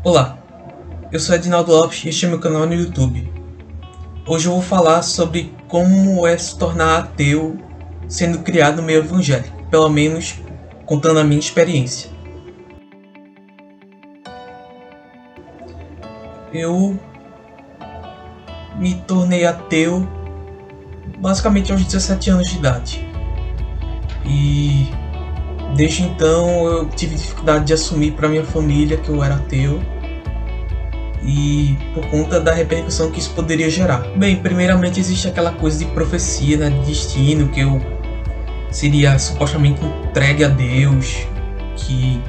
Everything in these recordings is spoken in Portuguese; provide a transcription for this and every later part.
Olá, eu sou Edinaldo Lopes e este é meu canal no YouTube. Hoje eu vou falar sobre como é se tornar ateu sendo criado no meio evangélico, pelo menos contando a minha experiência. Eu me tornei ateu basicamente aos 17 anos de idade. E desde então eu tive dificuldade de assumir para minha família que eu era ateu. E por conta da repercussão que isso poderia gerar. Bem, primeiramente existe aquela coisa de profecia, né, de destino, que eu seria supostamente entregue a Deus, que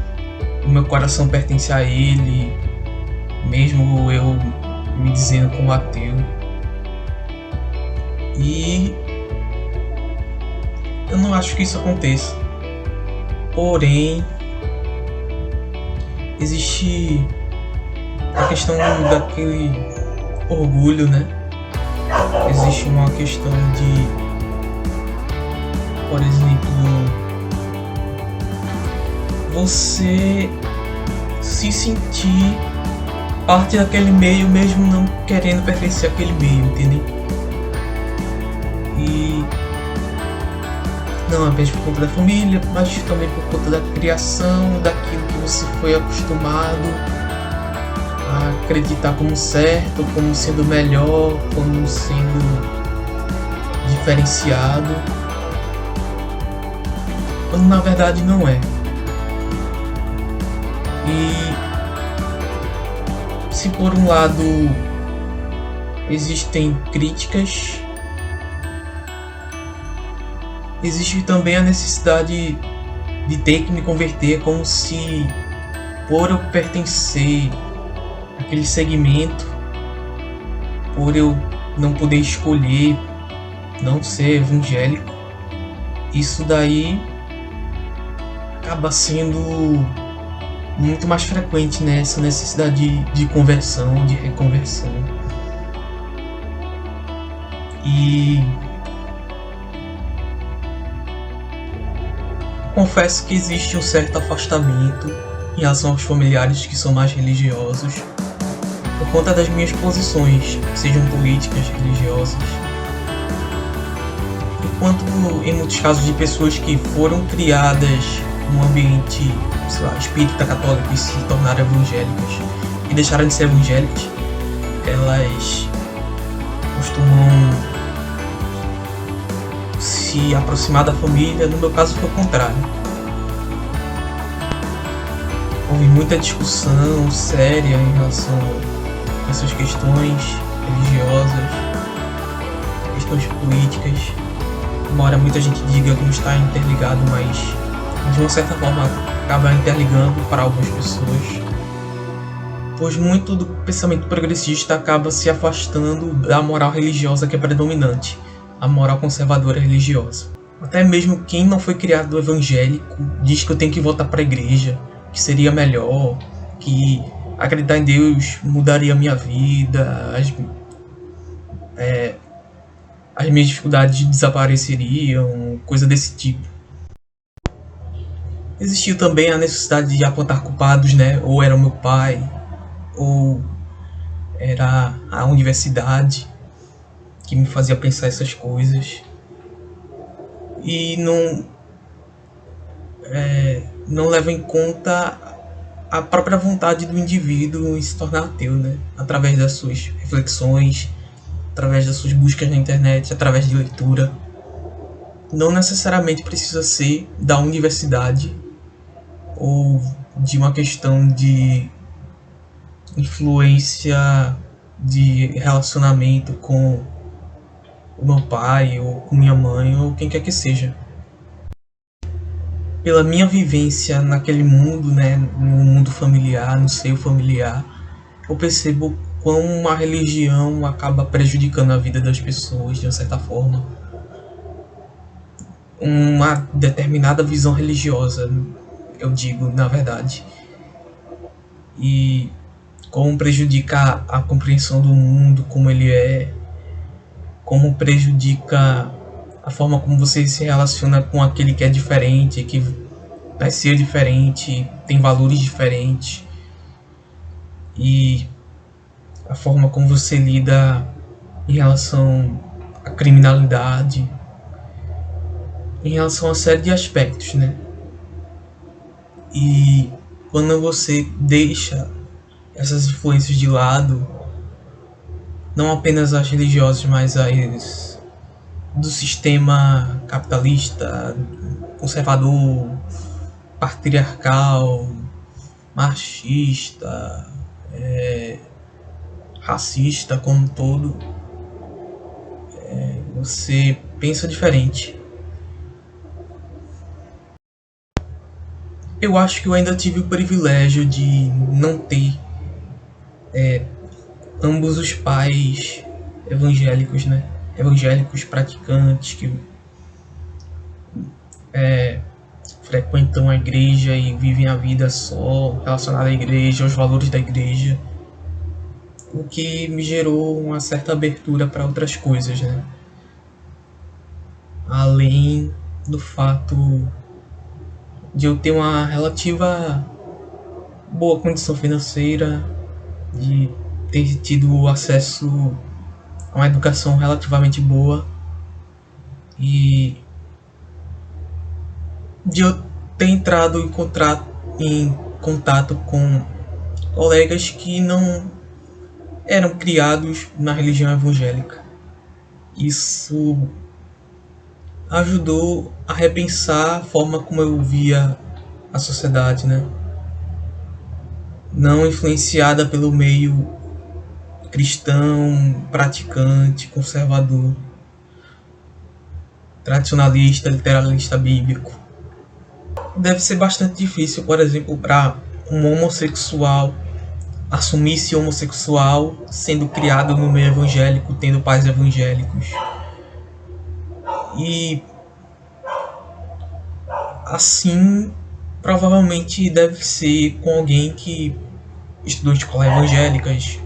o meu coração pertence a Ele, mesmo eu me dizendo como ateu. E eu não acho que isso aconteça. Porém, existe a questão daquele orgulho, né? Existe uma questão de, por exemplo, você se sentir parte daquele meio mesmo não querendo pertencer àquele meio, entendeu? E não apenas por conta da família, mas também por conta da criação, daquilo que você foi acostumado a acreditar como certo, como sendo melhor, como sendo diferenciado, quando na verdade não é. E se por um lado existem críticas, existe também a necessidade de ter que me converter, como se por eu pertencer aquele segmento, por eu não poder escolher não ser evangélico, isso daí acaba sendo muito mais frequente nessa necessidade de conversão, de reconversão. E confesso que existe um certo afastamento em relação aos familiares que são mais religiosos, por conta das minhas posições, sejam políticas, religiosas, enquanto em muitos casos de pessoas que foram criadas num ambiente, sei lá, espírita católico e se tornaram evangélicas e deixaram de ser evangélicas, elas costumam se aproximar da família. No meu caso foi o contrário. Houve muita discussão séria em relação essas questões religiosas, questões políticas, embora muita gente diga que não está interligado, mas de uma certa forma acaba interligando para algumas pessoas, pois muito do pensamento progressista acaba se afastando da moral religiosa que é predominante, a moral conservadora religiosa. Até mesmo quem não foi criado evangélico diz que eu tenho que voltar para a igreja, que seria melhor, que acreditar em Deus mudaria a minha vida, as minhas dificuldades desapareceriam, coisa desse tipo. Existiu também a necessidade de apontar culpados, né? Ou era o meu pai, ou era a universidade que me fazia pensar essas coisas. E não leva em conta a própria vontade do indivíduo em se tornar ateu, né? Através das suas reflexões, através das suas buscas na internet, através de leitura. Não necessariamente precisa ser da universidade ou de uma questão de influência de relacionamento com o meu pai ou com minha mãe ou quem quer que seja. Pela minha vivência naquele mundo, né, no mundo familiar, no seio familiar, eu percebo como a religião acaba prejudicando a vida das pessoas de uma certa forma. Uma determinada visão religiosa, eu digo, na verdade. E como prejudica a compreensão do mundo, como ele é, como prejudica a forma como você se relaciona com aquele que é diferente, que nasceu diferente, tem valores diferentes. e a forma como você lida em relação à criminalidade, em relação a uma série de aspectos, né? E quando você deixa essas influências de lado, não apenas as religiosas, mas as do sistema capitalista, conservador, patriarcal, machista, racista como um todo, você pensa diferente. Eu acho que eu ainda tive o privilégio de não ter ambos os pais evangélicos, né? Evangélicos praticantes que frequentam a igreja e vivem a vida só relacionada à igreja, aos valores da igreja, o que me gerou uma certa abertura para outras coisas, né? Além do fato de eu ter uma relativa boa condição financeira, de ter tido acesso a uma educação relativamente boa e de eu ter entrado em contato com colegas que não eram criados na religião evangélica. Isso ajudou a repensar a forma como eu via a sociedade, né? Não influenciada pelo meio cristão, praticante, conservador, tradicionalista, literalista bíblico. Deve ser bastante difícil, por exemplo, para um homossexual assumir-se homossexual sendo criado no meio evangélico, tendo pais evangélicos. E assim, provavelmente deve ser com alguém que estudou em escolas evangélicas,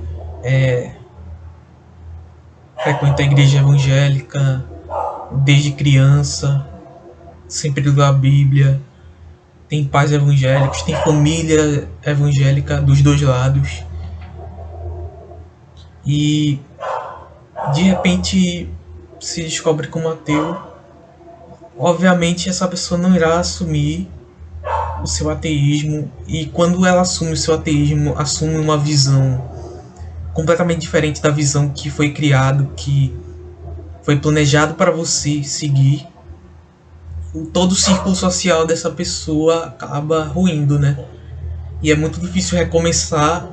frequenta a igreja evangélica desde criança, sempre leu a Bíblia, tem pais evangélicos, tem família evangélica dos dois lados. E de repente se descobre como ateu. Obviamente essa pessoa não irá assumir o seu ateísmo, e quando ela assume o seu ateísmo, assume uma visão completamente diferente da visão que foi criado, que foi planejado para você seguir. Todo o círculo social dessa pessoa acaba ruindo, né? E é muito difícil recomeçar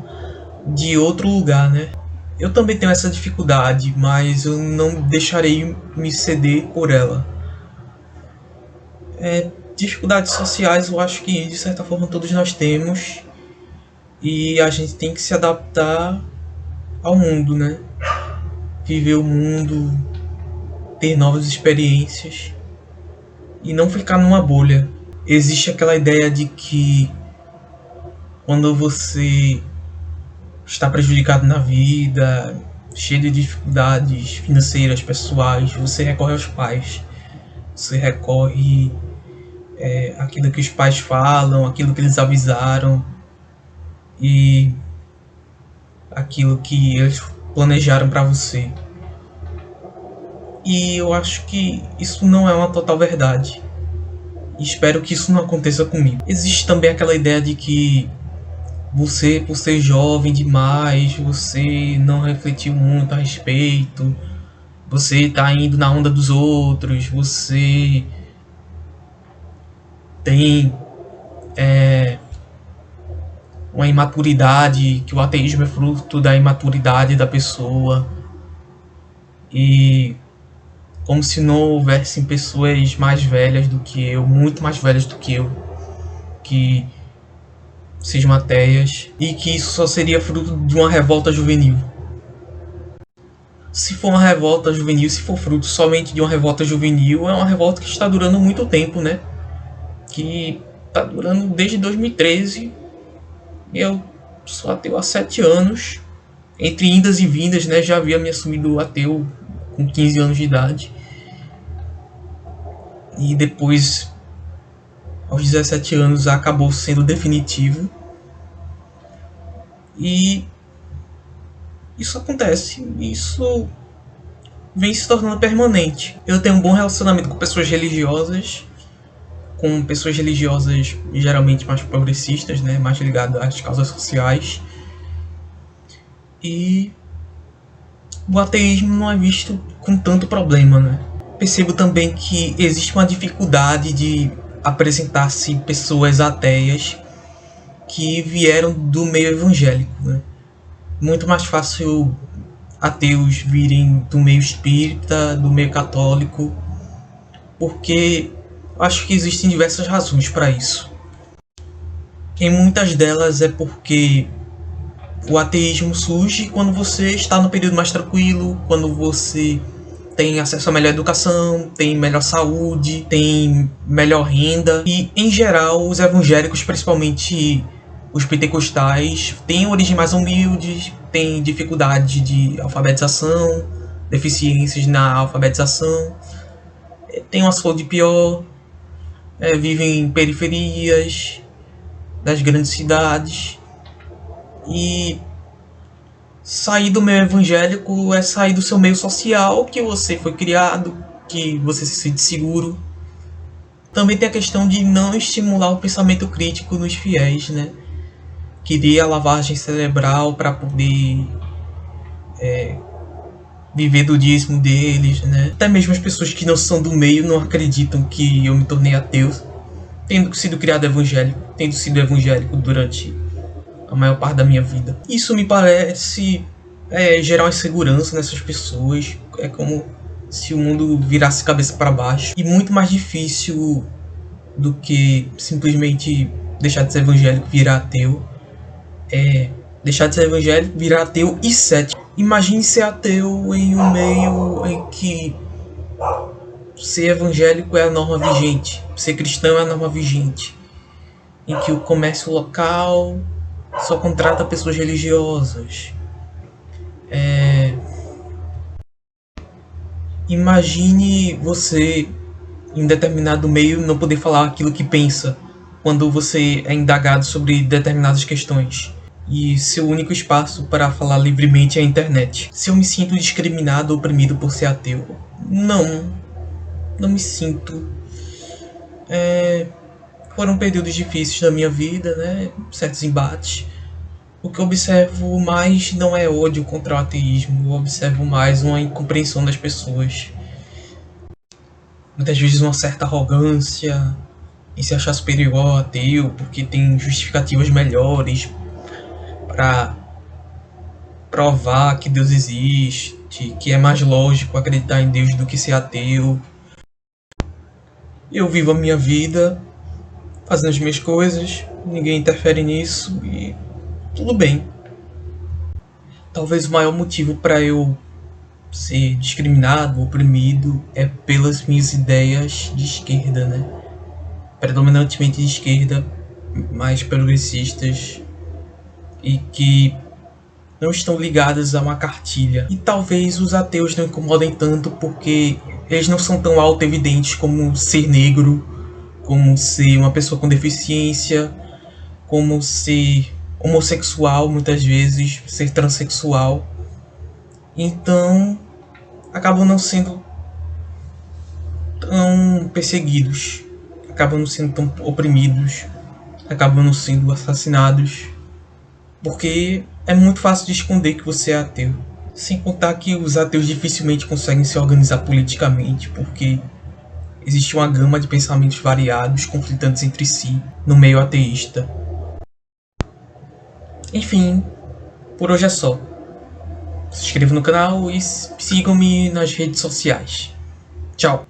de outro lugar, né? Eu também tenho essa dificuldade, mas eu não deixarei me ceder por ela. Dificuldades sociais eu acho que de certa forma todos nós temos, e a gente tem que se adaptar ao mundo, né? Viver o mundo, ter novas experiências e não ficar numa bolha. Existe aquela ideia de que quando você está prejudicado na vida, cheio de dificuldades financeiras, pessoais, você recorre aos pais. Você recorre àquilo que os pais falam, aquilo que eles avisaram e aquilo que eles planejaram para você. E eu acho que isso não é uma total verdade. E espero que isso não aconteça comigo. Existe também aquela ideia de que você, por ser jovem demais, você não refletiu muito a respeito, você tá indo na onda dos outros, você tem uma imaturidade, que o ateísmo é fruto da imaturidade da pessoa, e como se não houvessem pessoas mais velhas do que eu, muito mais velhas do que eu, que sejam ateias, e que isso só seria fruto de uma revolta juvenil. Se for uma revolta juvenil, se for fruto somente de uma revolta juvenil, é uma revolta que está durando muito tempo, né? Que está durando desde 2013. Eu sou ateu há 7 anos, entre indas e vindas, né? Já havia me assumido ateu com 15 anos de idade. E depois, aos 17 anos, acabou sendo definitivo. E isso acontece, isso vem se tornando permanente. Eu tenho um bom relacionamento com pessoas religiosas geralmente mais progressistas, né, mais ligadas às causas sociais. E o ateísmo não é visto com tanto problema, né? Percebo também que existe uma dificuldade de apresentar-se pessoas ateias que vieram do meio evangélico, né? Muito mais fácil ateus virem do meio espírita, do meio católico, porque acho que existem diversas razões para isso. Em muitas delas é porque o ateísmo surge quando você está no período mais tranquilo, quando você tem acesso a melhor educação, tem melhor saúde, tem melhor renda. E, em geral, os evangélicos, principalmente os pentecostais, têm origem mais humilde, têm dificuldade de alfabetização, deficiências na alfabetização, têm uma saúde pior, vivem em periferias das grandes cidades. E sair do meio evangélico é sair do seu meio social, que você foi criado, que você se sente seguro. Também tem a questão de não estimular o pensamento crítico nos fiéis, né? Queria lavagem cerebral para poder viver do dízimo deles, né? Até mesmo as pessoas que não são do meio não acreditam que eu me tornei ateu, tendo sido criado evangélico, tendo sido evangélico durante a maior parte da minha vida. Isso me parece gerar uma insegurança nessas pessoas. É como se o mundo virasse cabeça para baixo. E muito mais difícil do que simplesmente deixar de ser evangélico e virar ateu. É deixar de ser evangélico, virar ateu e cético. Imagine ser ateu em um meio em que ser evangélico é a norma vigente, ser cristão é a norma vigente, em que o comércio local só contrata pessoas religiosas. Imagine você, em determinado meio, não poder falar aquilo que pensa quando você é indagado sobre determinadas questões. E seu único espaço para falar livremente é a internet. Se eu me sinto discriminado ou oprimido por ser ateu? Não me sinto. Foram períodos difíceis da minha vida, né? Certos embates. O que eu observo mais não é ódio contra o ateísmo, eu observo mais uma incompreensão das pessoas. Muitas vezes uma certa arrogância em se achar superior ao ateu, porque tem justificativas melhores para provar que Deus existe, que é mais lógico acreditar em Deus do que ser ateu. Eu vivo a minha vida, fazendo as minhas coisas, ninguém interfere nisso e tudo bem. Talvez o maior motivo para eu ser discriminado, oprimido, é pelas minhas ideias de esquerda, né? Predominantemente de esquerda, mais progressistas e que não estão ligadas a uma cartilha. E talvez os ateus não incomodem tanto porque eles não são tão auto-evidentes como ser negro, como ser uma pessoa com deficiência, como ser homossexual, muitas vezes, ser transexual. Então, acabam não sendo tão perseguidos, acabam não sendo tão oprimidos, acabam não sendo assassinados, porque é muito fácil de esconder que você é ateu. Sem contar que os ateus dificilmente conseguem se organizar politicamente, porque existe uma gama de pensamentos variados, conflitantes entre si, no meio ateísta. Enfim, por hoje é só. Se inscreva no canal e sigam-me nas redes sociais. Tchau!